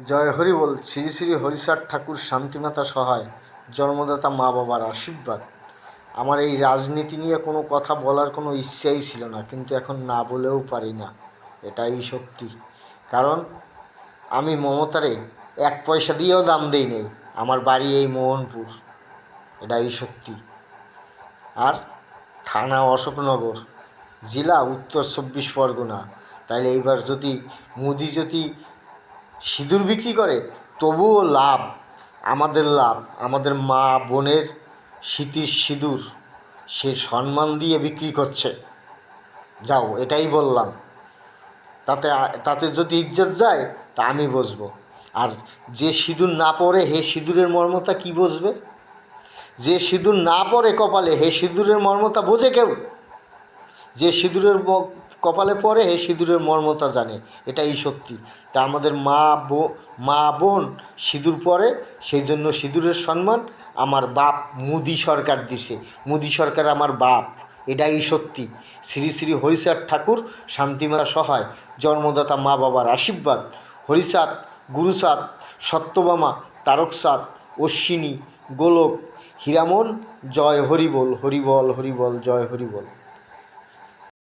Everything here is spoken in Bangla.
জয় হরি বল। শ্রী শ্রী হরিচাঁদ ঠাকুর, শান্তিমাতা সহায়, জন্মদাতা মা বাবার আশীর্বাদ। আমার এই রাজনীতি নিয়ে কোনো কথা বলার কোনো ইচ্ছাই ছিল না, কিন্তু এখন না বলেও পারি না, এটাই সত্যি। কারণ আমি মমতারে 1 পয়সা দিয়েও দাম দিই নেই। আমার বাড়ি এই মোহনপুর, এটাই সত্যি। আর থানা অশোকনগর, জেলা উত্তর 24 পরগনা। তাইলে এইবার যদি মোদি যদি সিঁদুর বিক্রি করে, তবুও লাভ, আমাদের লাভ। আমাদের মা বোনের স্মৃতির সিঁদুর সে সম্মান দিয়ে বিক্রি করছে। যাও, এটাই বললাম। তাতে তাতে যদি ইজ্জত যায় তা আমি বসবো। আর যে সিঁদুর না পরে হে সিঁদুরের মর্মতা কি বুঝবে? যে সিঁদুর না পরে কপালে হে সিঁদুরের মর্মতা বোঝে কেউ? যে সিঁদুরের কপালে পড়ে হে সিঁদুরের মর্মতা জানে, এটাই সত্যি। তা আমাদের মা বোন সিঁদুর পরে, সেই জন্য সিঁদুরের সম্মান আমার বাপ মোদি সরকার দিছে। মোদি সরকার আমার বাপ, এটাই সত্যি। শ্রী শ্রী হরিচাঁদ ঠাকুর, শান্তিমাতা সহায়, জন্মদাতা মা বাবার আশীর্বাদ। হরিচাঁদ, গুরুচাঁদ, সত্যভামা, তারকচাঁদ, অশ্বিনী, গোলক, হীরামন, জয় হরিবল, হরিবল হরিবল, জয় হরিবল।